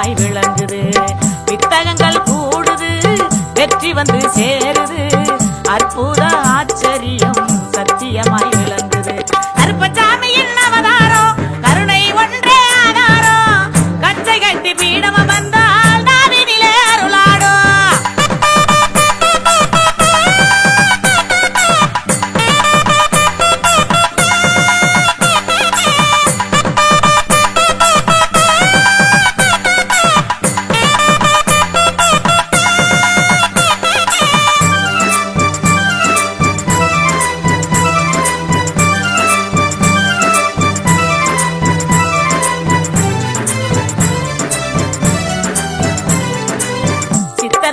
சத்தியமாய் விளங்குது. வித்தகங்கள் கூடுது, வெற்றி வந்து சேருது. அற்புத ஆச்சரியம் சத்தியமாய் விளங்குது. கருப்பசாமியின் அவதாரம் கருணை ஒன்றே ஆதாரம். கச்சை கட்டி பீடம் வந்தால் நாவினிலே அருளாடும்.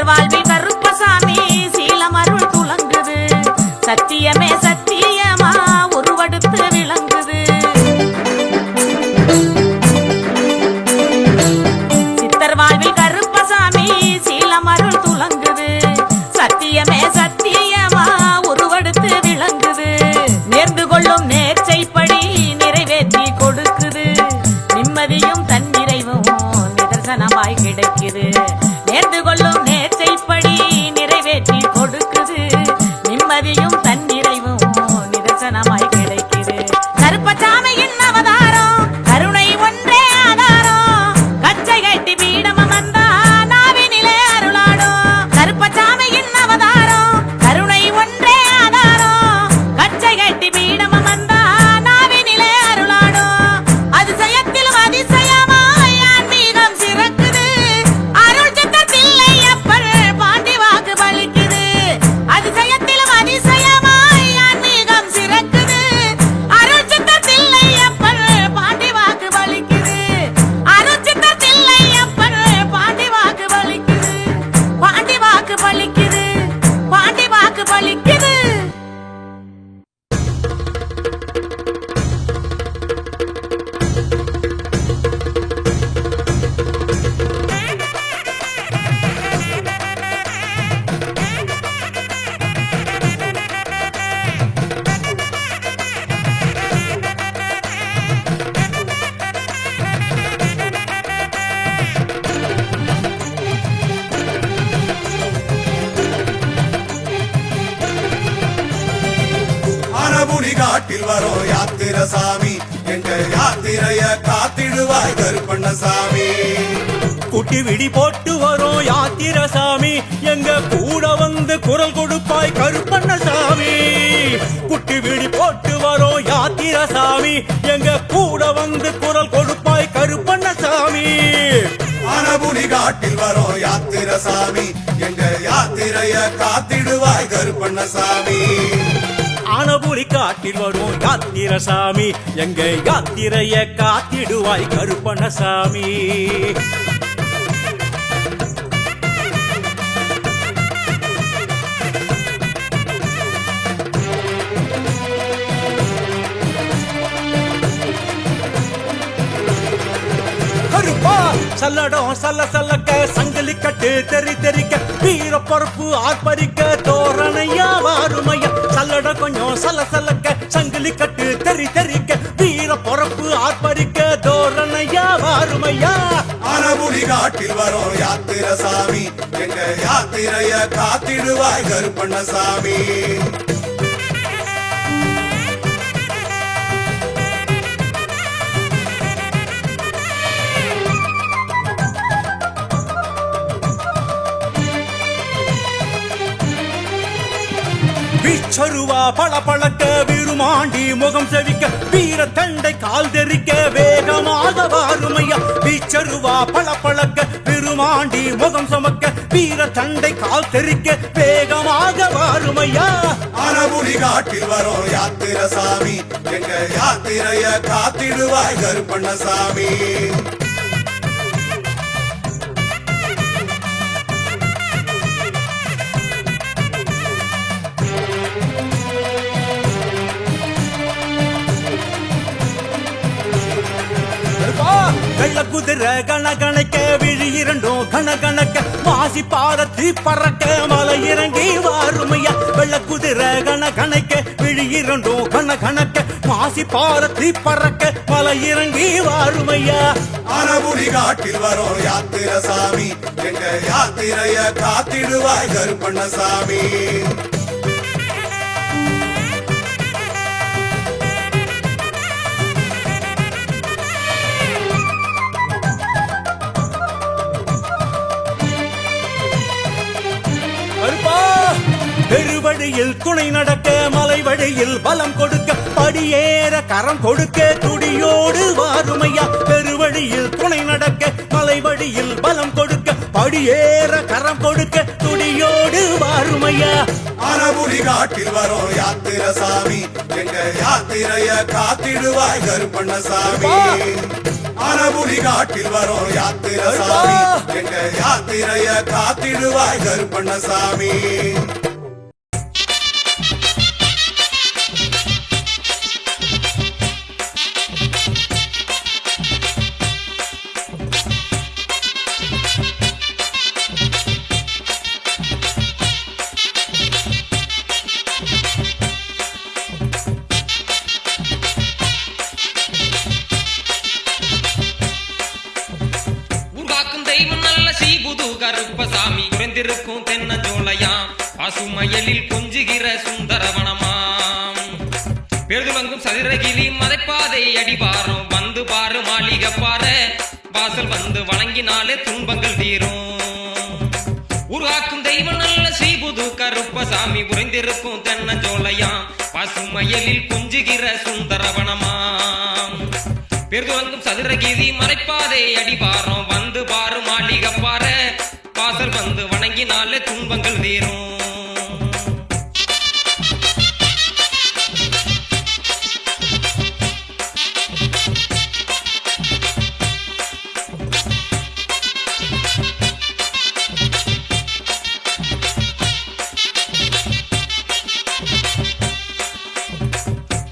வாழ்வி கருப்பசாமி சீலமருள் துலங்குது. சத்தியமே சத்தியமா உருவெடுத்து விளங்குது. சித்தர் வாழ்வில் கருப்பசாமி சீலமருள் துலங்குது. சத்தியமே சத்தியமா உருவெடுத்து விளங்குது. நேர்ந்து கொள்ளும் நேர்ச்சைப்படி நிறைவேற்றி கொடுக்குது. நிம்மதியும் தன்னிறைவும் நிதர்சனமாய் கிடைக்குது. நேர்ந்து கொள்ளும் நேர்ச்சைப்படி நிறைவேற்றி கொடுக்குது. நிம்மதியும் தன்னிறைவும் நிதர்சனமாய் கிடைக்குது. கருப்பசாமியின் அவதாரம் கருணை ஒன்றே ஆதாரம். கச்சை கட்டி பீடம் வந்தா நாவினிலே அருளாடும். கருப்பசாமியின் அவதாரம் கருணை ஒன்றே ஆதாரம். கச்சை கட்டி பீடம் வந்தா நாவினிலே அருளாடும். அதிசயத்திலும் அதிசயமாய் ஆன்மீகம் சிறக்குது. அருள் சித்தத்தில்லை அப்பர் பாண்டி வாக்கு பலிக்குது. அதிசயத்திலும் அதிசயமாய் ஆன்மீகம் சிறக்குது. அருள் சித்தத்தில்லை அப்பர் பாண்டி வாக்கு பலிக்குது. அருள் சித்தத்தில்லை அப்பர் பாண்டி வாக்கு பலிக்குது. பாண்டி வாக்கு பலிக்குது. பாண்டி வாக்கு பலிக்குது. ஆனபுரி காட்டில் வரோம் யாத்திரசாமி. எங்க யாத்திரைய காத்திடுவாய் கருப்பண்ணசாமி. குட்டி விடி போட்டு வரோம் யாத்திரசாமி. எங்க கூட வந்து குரல் கொடுப்பாய் கருப்பண்ணசாமி. குட்டி விடி போட்டு வரோம் யாத்திரசாமி. எங்க கூட வந்து குரல் கொடுப்பாய் கருப்பண்ணசாமி. ஆனபுரி காட்டில் வரோம் யாத்திரசாமி. எங்க யாத்திரைய காத்திடுவாய் கருப்பண்ணசாமி. ஆனபுரி காட்டில் வரும் யாத்திரசாமி. எங்க யாத்திரைய காத்திடுவாய் கருப்பண்ணசாமி. சல்லடம் சல்ல சல்லக்க சங்கிலி கட்டு தெரி தெரிக்க வீர பொறுப்பு ஆர்ப்பரிக்க தோரணையா வாருமையா. சல்லட கொஞ்சம் சல்ல சல்லக்க சங்கிலி கட்டு தெரி தெரிக்க வீர பொறுப்பு ஆர்ப்பரிக்க தோரணையா வாருமையா. ஆனபுரி காட்டில் வரோம் யாத்திரசாமி. எங்க யாத்திரைய காத்திடுவாய் கருப்பண்ணசாமி. வீச்சருவா பல பழக்க விருமாண்டி முகம் செவிக்க வீர தண்டை கால் தெரிக்க வேகமாக வாருமையா. வீச்சருவா பல பழக்க விருமாண்டி முகம் சமக்க வீர தண்டை கால் தெரிக்க வேகமாக வாருமையா. ஆனபுரி காட்டில் வரோம் யாத்திரசாமி. எங்க யாத்திரைய காத்திடுவாய் கருப்பண்ணசாமி. வெள்ள குதிரை கணக்கணக்க விழி இரண்டும் கணக்கணக்க வாசி பாரத்தி பறக்க மலை இறங்கி வாருமையா. வெள்ள குதிரை கணக்கணக்க விழி இரண்டும் கண கணக்க மாசி பாலத்தி பறக்க மலை இறங்கி வாருமையா. ஆனபுரி காட்டில் வரும் யாத்திர சாமி எங்க யாத்திரைய காத்திடுவாய் கருப்பண்ணசாமி. பெருவழியில் துணை நடக்க மலை வழியில் பலம் கொடுக்க படியேற கரம் கொடுக்க துடியோடு வாருமையா. பெருவழியில் துணை நடக்க மலை வழியில் பலம் கொடுக்க படியேற கரம் கொடுக்க துடியோடு வாருமையா. ஆனபுரி காட்டில் வரும் யாத்திர சாமி எங்க யாத்திரைய காத்திடுவாய் கருப்பண்ணசாமி. ஆனபுரி காட்டில் வரும் யாத்திர சாமி எங்க யாத்திரைய காத்திடுவாய் கருப்பண்ணசாமி. கருப்பசாமி குறைந்திருக்கும் தென்னஞ்சோலையாம் பசுமயலில் கொஞ்சுகிற சுந்தரவனமாம். பெருதுலங்கும் சதுரகிரி மதைப்பாதை அடிவாரம் வந்து பாரு மாளிகை பாரு வாசல் வந்து வணங்கினாலே துன்பங்கள் தீரும். உருவாக்கும் தெய்வம் நல்ல ஸ்ரீபுது கருப்பசாமி குறைந்திருக்கும் தென்னஞ்சோலையாம் பசுமயலில் கொஞ்சுகிற சுந்தரவனமாம். பெருதுலங்கும் சதுரகிரி மறைப்பாதை அடிவாரம் வந்து பாரு மாளிகை பாரு வாசல் வந்து வணங்கினாலே துன்பங்கள் தீரும்.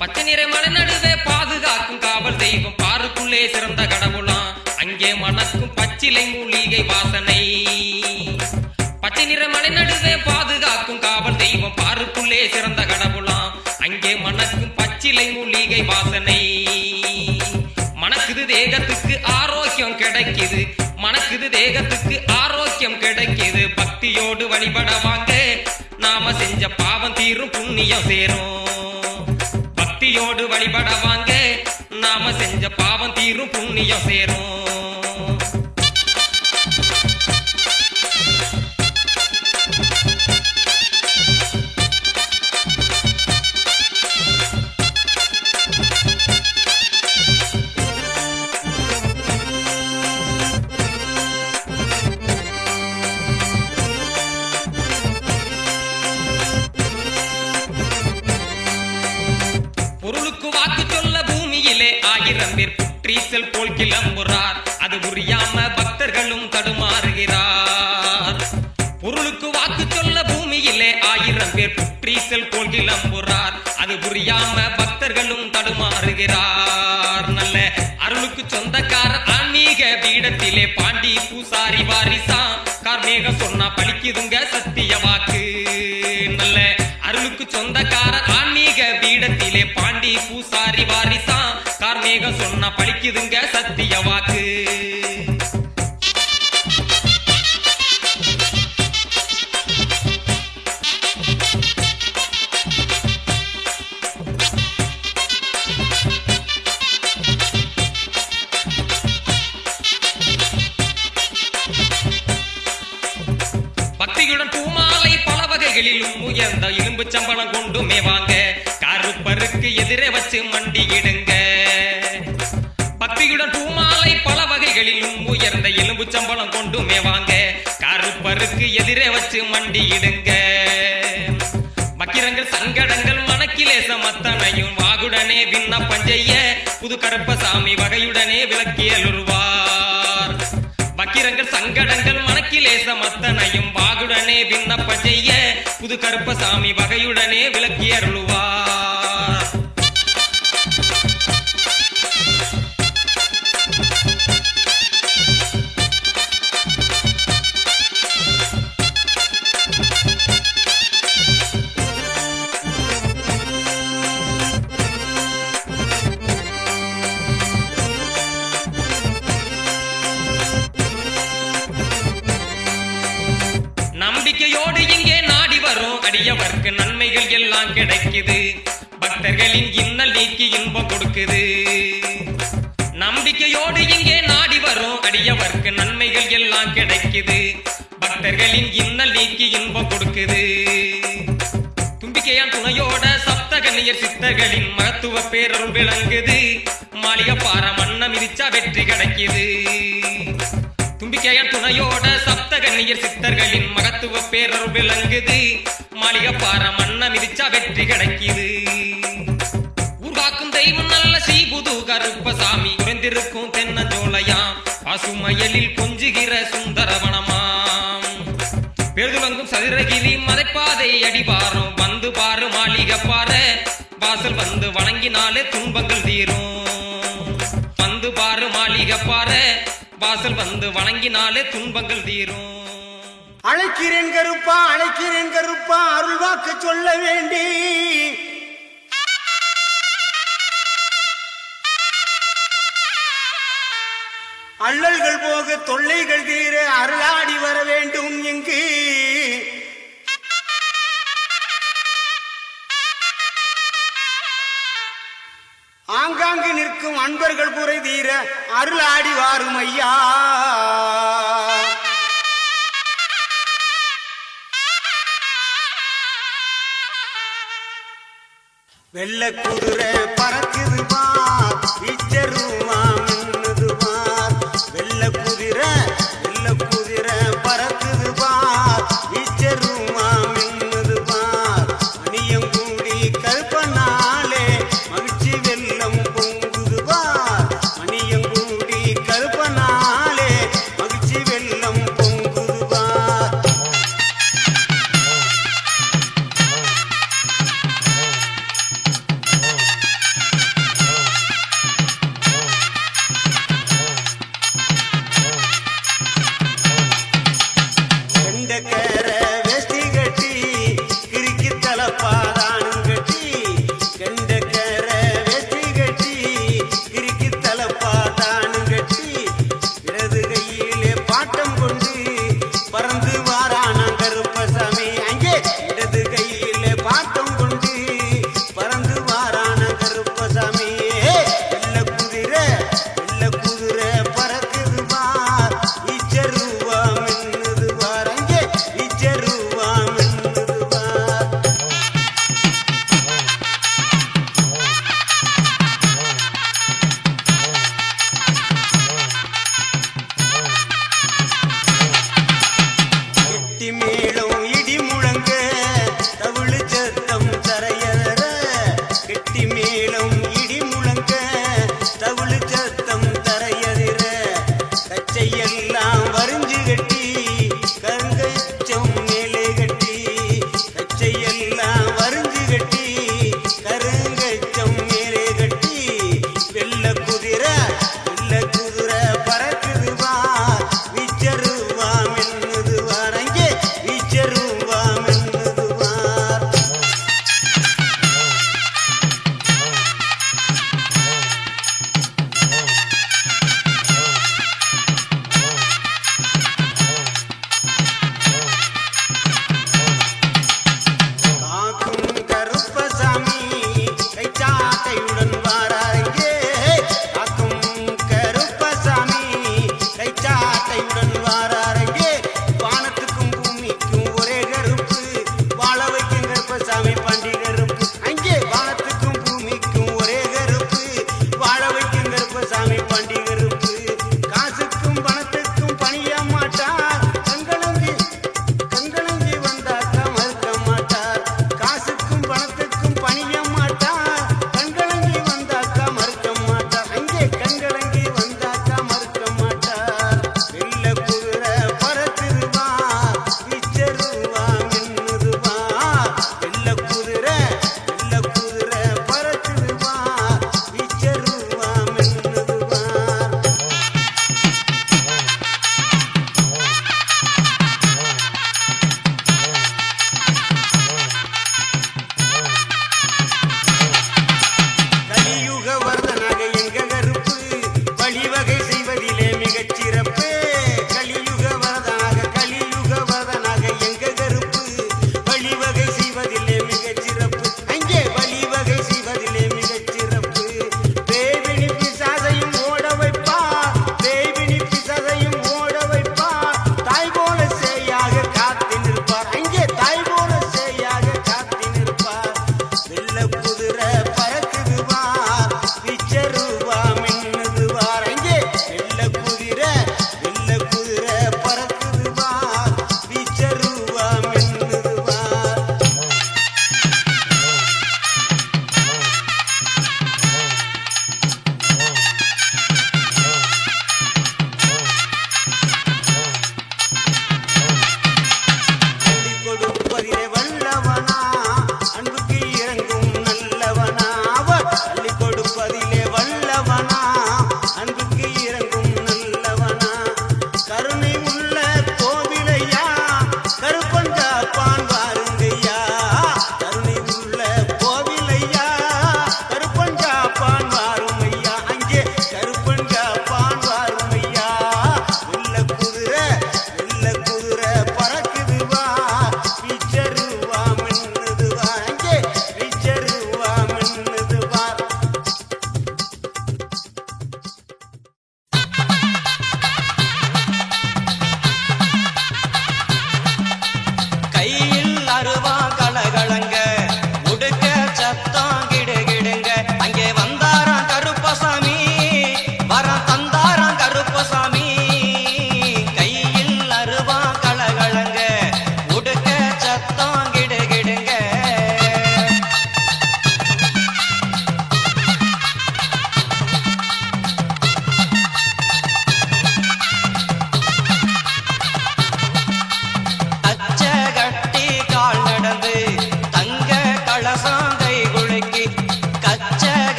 பச்சை நிற மலை நடுவே பாதுகாக்கும் காவல் தெய்வம் பாருக்குள்ளே சிறந்த கடவுளாம் அங்கே மணக்கும் பச்சிலை மூலிகை வாசனை. பச்சை நிற மலை நடுவே பாதுகாக்கும் காவல் தெய்வம் பாருக்குள்ளே சிறந்த கடவுளாம் அங்கே மணக்கும் பச்சிலை மூலிகை வாசனை. மணக்குது தேகத்துக்கு ஆரோக்கியம் கிடைக்குது மணக்குது தேகத்துக்கு ஆரோக்கியம் கிடைக்குது. பக்தியோடு வழிபட வாங்க நாம செஞ்ச பாவம் தீரும் புண்ணியம் சேரும். பக்தியோடு வழிபட வாங்க நாம செஞ்ச பாவம் தீரும் புண்ணியம் சேரும். பொருளுக்கு வாக்கு சொல்ல பூமியிலே 1000 பேர் புற்றீசல் போல் கிளம்புறார் அது புரியாம பக்தர்களும் தடுமாறுகிறார். பொருளுக்கு வாக்கு சொல்ல பூமியிலே 1000 பேர் புற்றீசல் போல் கிளம்புறார் அது புரியாம பக்தர்களும் தடுமாறுகிறார். நல்ல அருளுக்கு சொந்தக்காரர் ஆன்மீக பீடத்திலே பாண்டி பூசாரி வாரிசா கார்மேக சொன்னா பழிக்குதுங்க சத்திய வாக்கு. நல்ல அருளுக்கு சொந்தக்காரர் ஆன்மீக பீடத்திலே பாண்டி பூசாரி வாரிசா கார்மேக சொன்னா பழிக்குதுங்க சத்திய வாக்கு. பக்தியுடன் பூமாலை பல வகைகளிலும் உயர்ந்த இரும்பு சம்பளம் கொண்டு மேவாங்க கருப்பருக்கு எதிரே வச்சு மண்டியிடுங்க. பக்தியுடன் பூமாலை பல வகைகளிலும் உயர்ந்த எலும்பு சம்பளம் கொண்டு மேவாங்க கருப்பருக்கு எதிரே வச்சு மண்டியிடுங்க. மக்கிரங்கள் சங்கடங்கள் மனக்கிலேச மத்தனையும் வாகுடனே விண்ணப்பம் செய்ய புது கருப்பசாமி வகையுடனே விளக்கியலுருவார். பக்கிரங்கள் சங்கடங்கள் மனக்கிலேச மத்தனையும் வாகுடனே விண்ணப்பம் செய்ய புது கருப்பசாமி வகையுடனே விளக்கியருளுவார். அடியவர்க்கு நன்மைகள் எல்லாம் கிடைக்குது பக்தர்களின் இன்னல் நீக்கி இன்பம் கொடுக்குது நம்பிக்கையோடு இங்கே நாடி வரும் அடியவர்க்கு நன்மைகள் எல்லாம் கிடைக்குது பக்தர்களின் இன்னல் நீக்கி இன்பம் கொடுக்குது தும்பிக்கையான் துணையோட சப்தகன்னியர் சித்தர்களின் மகத்துவ பேரருள் விளங்குது மாளிகைப்பாறை மண்ணை மிதிச்சா வெற்றி கிடைக்குது தும்பிக்கையான் துணையோட சப்தகன்னியர் சித்தர்களின் மகத்துவ பேரருள் விளங்குது மாளிகைப்பாறை மண்ணை மிதிச்சா வெற்றி கிடைக்குது ஊர்காக்கும் தெய்வம் நல்ல ஸ்ரீபுது கருப்பசாமி குறைந்திருக்கும் தென்னஞ்சோலையாம் பசுமயலில் கொஞ்சுகிற சுந்தரவனமாம் பெருதுலங்கும் சதுரகிரி மதைப்பாதை அடிவாரம் வந்து பாரு மாளிகைப்பாறை வாசல் வந்து வணங்கினாலே துன்பங்கள் தீரும் வந்து பாரு மாளிகைப்பாறை வாசல் வந்து வணங்கினாலே துன்பங்கள் தீரும் அழைக்கிறேன் கருப்பா அருள் வாக்கு சொல்ல வேண்டி அல்லல்கள் போக தொல்லைகள் தீர அருளாடி வர வேண்டும் எங்கு ஆங்காங்கு நிற்கும் அன்பர்கள் குறை தீர அருளாடி வாரும் ஐயா வெள்ள குதிரை பறக்குது பார் வீச்சருவா மின்னுது பார் வெள்ள குதிரை பறக்குது பார் வீச்சருவா மின்னுது பார் மணியம் கூடி கருப்பனாலே மகிழ்ச்சி வெள்ளம் பொங்குது பார் மணியம் கூடி கருப்பனாலே மகிழ்ச்சி வெள்ளம் பொங்குது பார்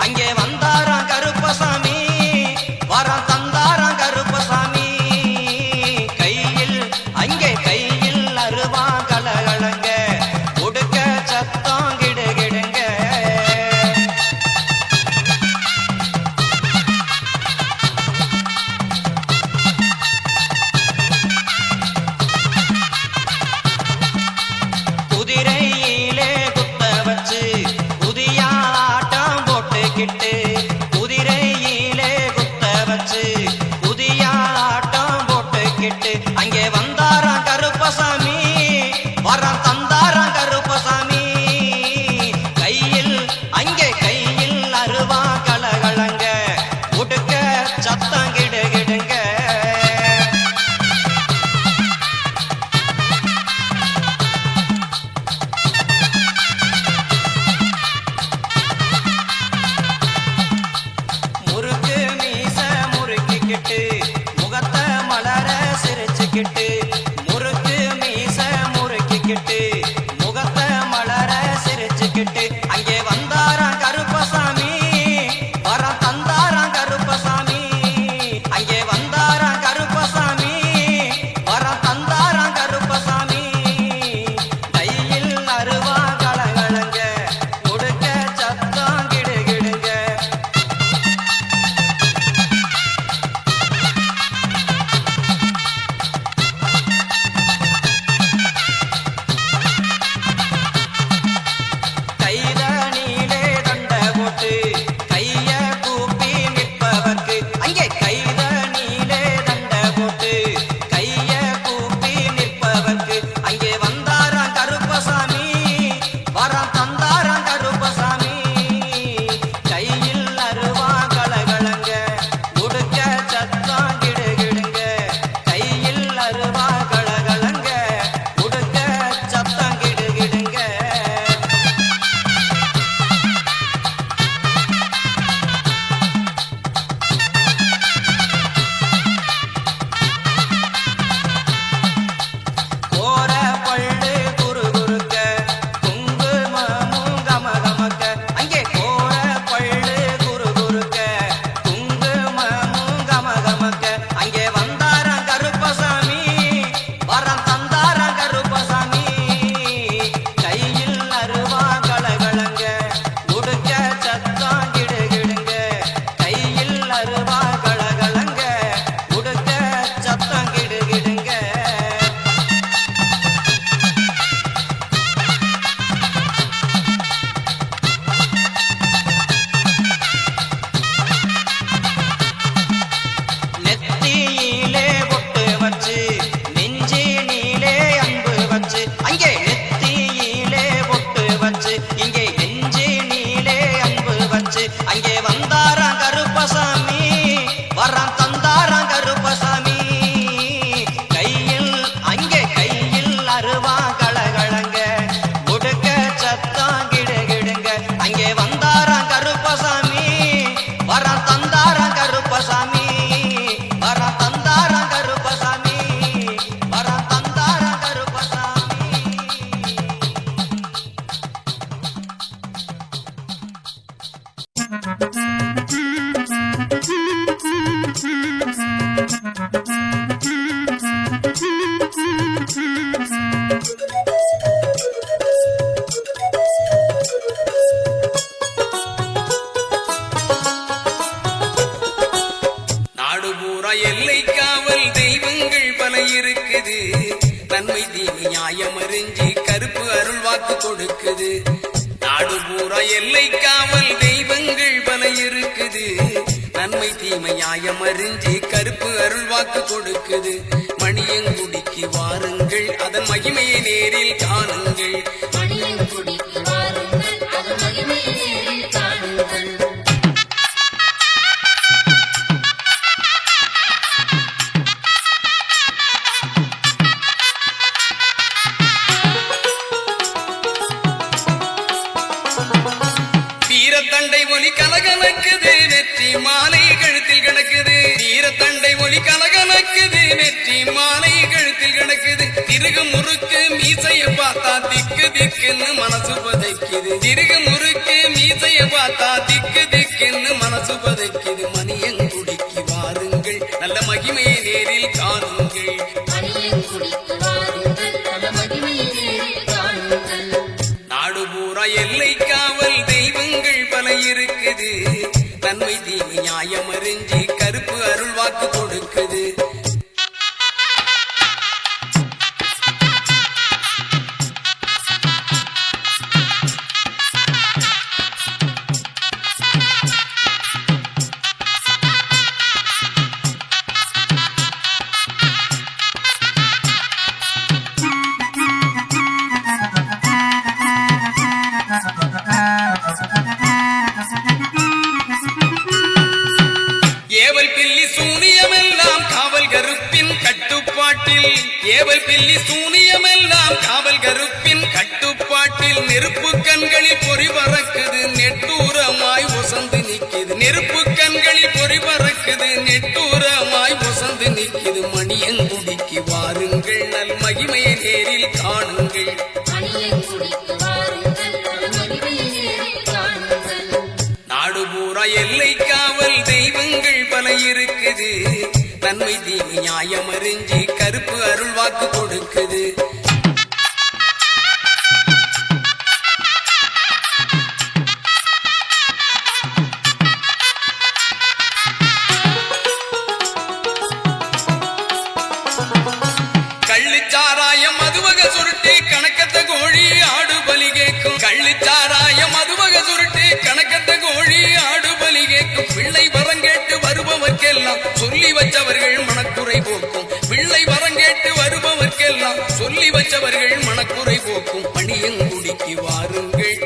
அங்கே வந்தாராம் கருப்பசாமி வரம் தந்தாராம் கருப்பசாமி கையில் அங்கே கையில் அருவா கலகலங்க உடுக்க சத்தம் கிடுகிடுங்க குதிரையிலே குத்த வச்சு புதியாட்டம் போட்டுக்கிட்டு குதிரையிலே குத்த வச்சு புதியாட்டம் போட்டுக்கிட்டு அங்கே வந்தாராம் கருப்பசாமி வரம் தந்தாராம் கருப்பசாமி கையில் அங்கே கையில் அருவா கலகலங்க உடுக்க சத்தம் கிடுகிடுங்க முறுக்கு மீச முறுக்கிக்கிட்டு முகத்தை மலர சிரிச்சுக்கிட்டு முறுக்கு மீச முறுக்கிக்கிட்டு முகத்தை மலர சிரிச்சுக்கிட்டு அங்கே வந்தாராம் கருப்பசாமி வரம் தந்தாராம் கருப்பசாமி அங்கே வந்தாராம் கருப்பசாமி வரம் தந்தாராம் கருப்பசாமி கையில் அருவா கலகலங்க உடுக்க சத்தம் கிடுகிடுங்க கைதனிலே தண்ட போட்டு கைய கூப்பி நிற்பவர்க்கு அங்கே கைதனிலே தண்ட போட்டு கைய கூப்பி நிற்பவர்க்கு அங்கே வந்தாராம் கருப்பசாமி வரம் தந்தாராம் கருப்பசாமி கையில் அருவா கலகலங்க உடுக்க சத்தம் கிடுகிடுங்க கையில் அருவா கலகலங்க உடுக்க சத்தம் கிடுகிடுங்க கோர பள்ளு குறுகுறுக்க குங்குமமும் கமகமக்க அங்கே கோர பள்ளு குறுகுறுக்க குங்குமமும் கமகமக்க அங்கே வந்தாராம் கருப்பசாமி வரம் தந்தாராம் கருப்பசாமி கையில் அருவா கலகலங்க உடுக்க சத்தம் கிடுகிடுங்க கையில் அருவா கலகலங்க உடுக்க சத்தம் கிடுகிடுங்க நெத்தியிலே பொட்டு வச்சு நெஞ்சினிலே அன்பு வச்சு அங்கே நெத்தியிலே பொட்டு வச்சு இங்கே நெஞ்சினிலே அன்பு வச்சு அங்கே வந்தாராம் கருப்பசாமி வரம் தந்தாராம் கருப்பசாமி கையில் அங்கே கையில் அருவா கலகலங்க உடுக்க சத்தம் கிடுகிடுங்க அங்கே வந்தாராம் கருப்பசாமி வரம் தந்தாராம் கருப்பசாமி வரம் தந்தாராம் கருப்பசாமி வரம் தந்தாராம் கருப்பசாமி நாடு பூரா எல்லை காவல் தெய்வங்கள் பல இருக்குது நன்மை தீமை நியாயம் அறிஞ்சி கருப்பு அருள் வாக்கு கொடுக்குது நாடு பூரா எல்லை காவல் தெய்வங்கள் பல இருக்குது நன்மை தீமை நியாயம் அறிஞ்சி கருப்பு அருள் வாக்கு கொடுக்குது மணியங்குடிக்கு வாருங்கள் அதன் மகிமையை நேரில் காணுங்கள் மணியங்குடிக்கு வாருங்கள் அதன் மகிமையை நேரில் காணுங்கள் வீரத்தண்டை ஒலி கலகலக்குது வெற்றி மாலை கழுத்தில் கிடக்குது வீரத்தண்டை ஒலி கலகலக்குது வெற்றி மாலை கழுத்தில் கிடக்குது திருகு முறுக்கு மீசைய பார்த்தா திக்கு திக்குன்னு மனசு பதைக்குது திருகு முறுக்கு மீசைய பார்த்தா திக்கு திக்கு இருக்குது நன்மை தீமை நியாயம் அறிஞ்சு கருப்பு அருள் வாக்கு கொடுக்குது ஏவல் பில்லி சூனியமெல்லாம் காவல் கருப்பின் கட்டுப்பாட்டில் ஏவல் பில்லி சூனியமெல்லாம் காவல் கருப்பின் கட்டுப்பாட்டில் நெருப்பு கண்களில் பொறி பறக்குது நெட்டூரமாய் ஒசந்து நிக்குது நெருப்பு கண்களில் பொறி பறக்குது நெட்டூரமாய் ஒசந்து நிக்குது மணியங்குடிக்கு வாருங்கள் நல் மகிமையை நேரில் காணுங்கள் மணியங்குடிக்கு வாருங்கள் மகிமையை நேரில் காணுங்கள் நாடு பூரா எல்லை காவல் தெய்வங்கள் பல இருக்குது நன்மை தீமை நியாயம் அறிஞ்சு கருப்பு அருள் வாக்கு கொடுக்குது கள்ளுச்சாராயம் மதுவக சுருட்டி கணக்கத்த கோழி ஆடு பலி கேட்கும் கள்ளுச்சாராயம் மதுவக சுருட்டி கணக்கத்த கோழி ஆடு பலி கேட்கும் பிள்ளை வரங்கேட்டு வருபவர்க்கெல்லாம் சொல்லி வச்சவர்கள் மனக்குறை போக்கும் பிள்ளை வரங்கேட்டு வருபவர்க்கெல்லாம் சொல்லி வச்சவர்கள் மனக்குறை போக்கும் மணியங்குடிக்கு வாருங்கள்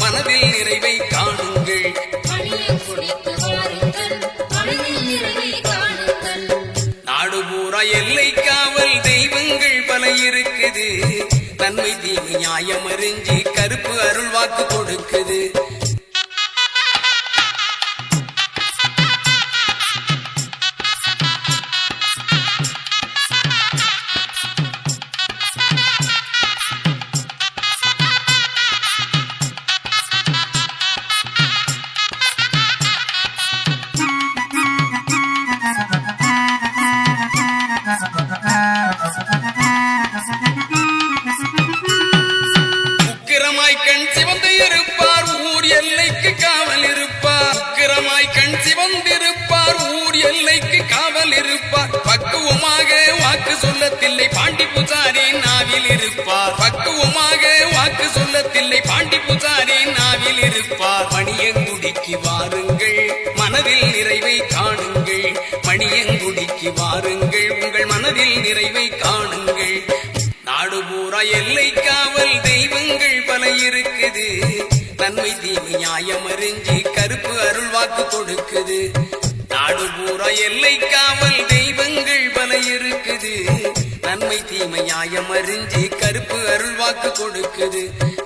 மனதில் நிறைவை காணுங்கள் மணியங்குடிக்கு வாருங்கள் மனதில் நிறைவை காணுங்கள் நாடு பூரா எல்லை காவல் தெய்வங்கள் பல இருக்குது நன்மை தீமை நியாயம் அறிஞ்சு கருப்பு அருள் வாக்கு கொடுக்குது உக்கிரமாய் கண் சிவந்து இருப்பார் ஊர் எல்லைக்கு காவல் இருப்பார் உக்கிரமாய் கண் சிவந்திருப்பார் ஊர் எல்லைக்கு காவல் இருப்பார் பக்குவமாக வாக்கு சொல்லத்தில்லை பாண்டி புசாரி நாவில் இருப்பார் பக்குவமாக வாக்கு சொல்லத்தில்லை பாண்டி புசாரி நாவில் இருப்பார் மணியங்குடிக்கு வாருங்கள் மனதில் நிறைவை காணுங்கள் மணியங்குடிக்கு வாருங்கள் உங்கள் மனதில் நிறைவை காணுங்கள் நாடு பூரா எல்லை காவல் தெய்வங்கள் பல இருக்குது நன்மை தீமை நியாயம் அறிஞ்சு கருப்பு அருள் வாக்கு கொடுக்குது நாடு பூரா எல்லை காவல் தெய்வங்கள் பல இருக்குது நன்மை தீமை நியாயம் அறிஞ்சு கருப்பு அருள் வாக்கு கொடுக்குது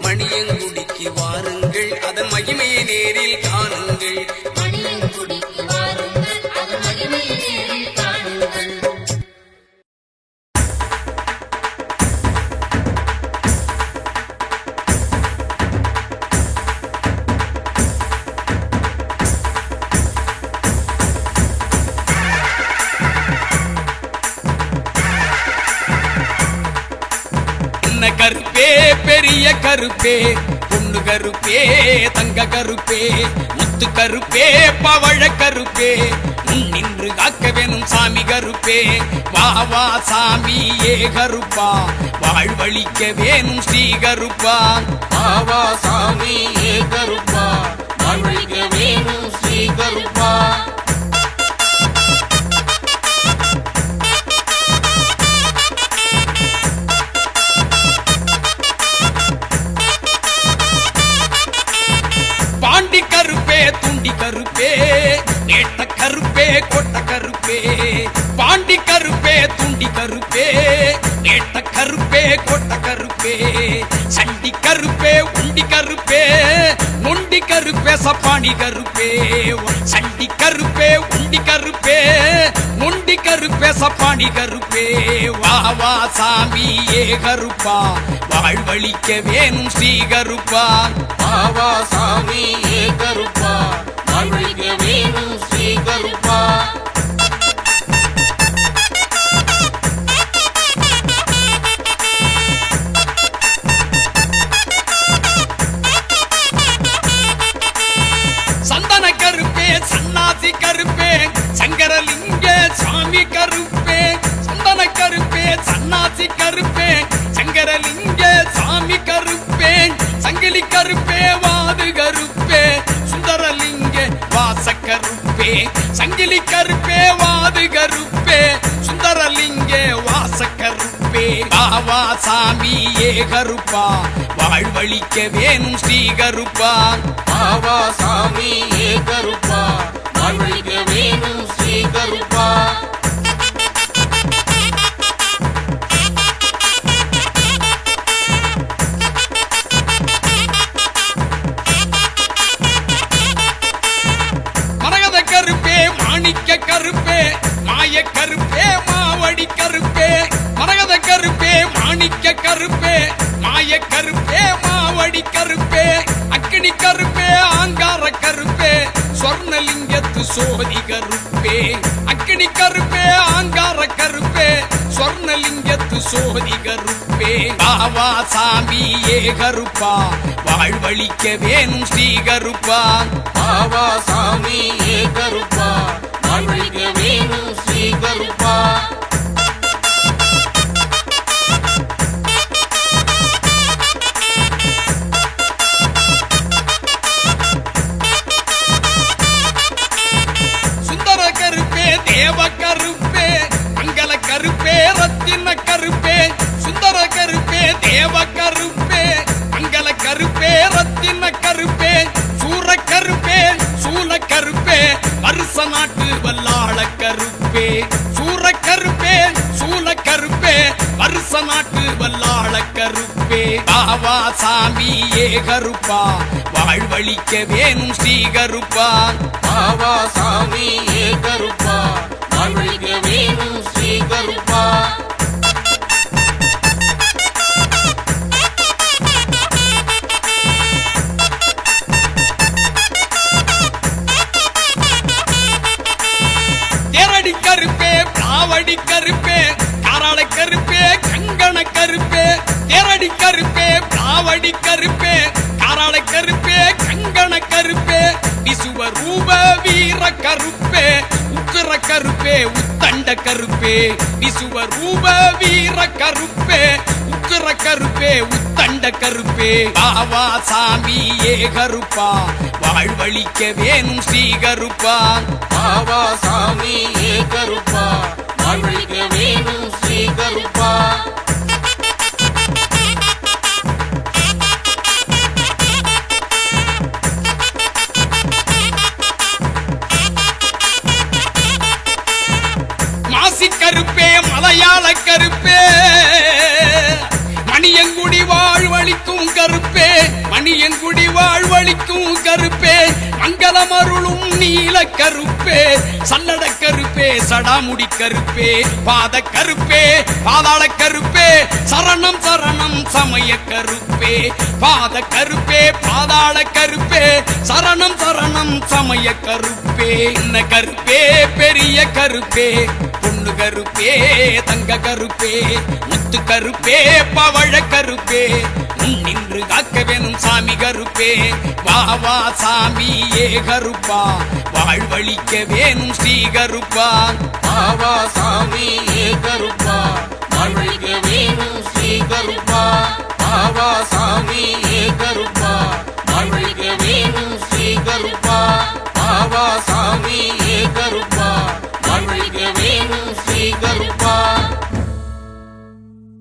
மணியங்குடிக்கு வாருங்கள் அதன் மகிமையை நேரில் காணுங்கள் மணியங்குடிக்கு வாருங்கள் அதன் மகிமையை நேரில் காணுங்கள் சின்ன கருப்பே பெரிய கருப்பே பொண்ணு கருப்பே தங்க கருப்பே முத்து கருப்பே பவழ கருப்பே நின்று காக்க வேணும் சாமி கருப்பே வா வா சாமி ஏ கருப்பா வாழ்வழிக்க வேணும் ஸ்ரீ கருப்பா பாவா சாமி ஏ கருப்பா வாழ்வழிக்க வேணும் ஸ்ரீ கருப்பா பாண்டி கருப்பே துண்டி கருப்பே நேட்ட கருப்பே கொட்ட கருப்பே பாண்டி கருப்பே துண்டி கருப்பே நேட்ட கருப்பே கொட்ட கருப்பே சண்டி கருப்பே உண்டி கருப்பே நொண்டி கருப்பே சப்பாணி கருப்பே சண்டி கருப்பே உண்டி கருப்பே நொண்டி கருப்பே சப்பாணி கருப்பே வா வா சாமி ஏ கருப்பா வாழ்வழிக்க வேணும் ஸ்ரீ கருப்பா பாவா சாமி ஏ கருப்பா வாழ்வழிக்க வேணும் ஸ்ரீ கருப்பா சந்தன சன்னாசி கருப்பே சங்கரலிங்க சாமி கருப்பே சந்தன கருப்பே சன்னாசி கருப்பே சங்கரலிங்க சாமி கருப்பே சங்கிலி கருப்பே வாது கருப்பே சுந்தரலிங்க வாச கருப்பே சங்கிலி கருப்பே வாது கருப்பே சுந்தரலிங்க வாச கருப்பே பாவா சாமி ஏ கருப்பா வாழ்வழிக்க வேணும் ஸ்ரீ கருப்பா பாவா சாமி ஏ கருப்பா வாழ்வழிக்க வேணும் ஸ்ரீ கருப்பா மரகத கருப்பே மாணிக்க கருப்பே மாய கருப்பே மாவடி கருப்பே மரகத கருப்பே மாணிக்க கருப்பே மாய கருப்பே மாவடி கருப்பே அக்கினி கருப்பே ஆங்கார கருப்பே சொர்ணலிங்கத்து சோதி கருப்பே அக்கினி கருப்பே ஆங்கார கருப்பே சொர்ணலிங்கத்து சோதி கருப்பே பாவா சாமி ஏ கருப்பா வாழ்வழிக்க வேணும் ஸ்ரீ கருப்பா பாவா சாமி ஏ கருப்பா வாழ்வழிக்க வேணும் ஸ்ரீ கருப்பா சுந்தர கருப்பே தேவ கருப்பே மங்கள கருப்பே ரத்தின கருப்பே சுந்தர கருப்பே தேவ கருப்பே மங்கள கருப்பே ரத்தின கருப்பே சூர கருப்பே சூல கருப்பே வருஷ நாட்டு வல்லாள கருப்பே சூர கருப்பே சூல கருப்பே வருஷ நாட்டு வல்லாள கருப்பே பாவா சாமி ஏ கருப்பா வாழ்வழிக்க வேணும் ஸ்ரீ கருப்பா பாவா சாமி ஏ கருப்பா வாழ்வழிக்க வேணும் ஸ்ரீ கருப்பா தேரடி கருப்பே காவடி கருப்பே காராள கருப்பே கங்கண கருப்பே தேரடி கருப்பே காவடி கருப்பே காராள கருப்பே கங்கண கருப்பே விசுவ ரூப வீர கருப்பே உக்கிர கருப்பே உத்தண்ட கருப்பே விசுவ ரூப வீர கருப்பே உக்கிர கருப்பே உத்தண்ட கருப்பே பாவா சாமி ஏ கருப்பா வாழ்வழிக்க வேணும் ஸ்ரீ கருப்பா பாவா சாமி ஏ கருப்பா வாழ்வழிக்க வேணும் ஸ்ரீ கருப்பா மாசி கருப்பே மலையாள கருப்பே மணியங்குடி வாழ்வழிக்கும் கருப்பே மணியங்குடி வாழ்வழிக்கும் கருப்பே மங்களம் அருளும் நீல கருப்பே சல்லட கருப்பே சடாமுடி கருப்பே பாத கருப்பே பாதாள கருப்பே சரணம் சரணம் சமய கருப்பே பாத கருப்பே பாதாள கருப்பே சரணம் சரணம் சமய கருப்பே என்ன கருப்பே பெரிய கருப்பே பொண்ணு கருப்பே தங்க கருப்பே முத்து கருப்பே பவழ கருப்பே நின்று காக்க வேணும் சாமி கருப்பே வாவா சாமி ஏ கருப்பா வாழ்வழிக்க வேணும் ஸ்ரீ கருப்பா பாவா சாமி ஏ கருப்பா வாழ்வழிக்க வேணும் ஸ்ரீ கருப்பா பாவா சாமி ஏ கருப்பா வாழ்வழிக்க வேணும் ஸ்ரீ கருப்பா பாவா சாமி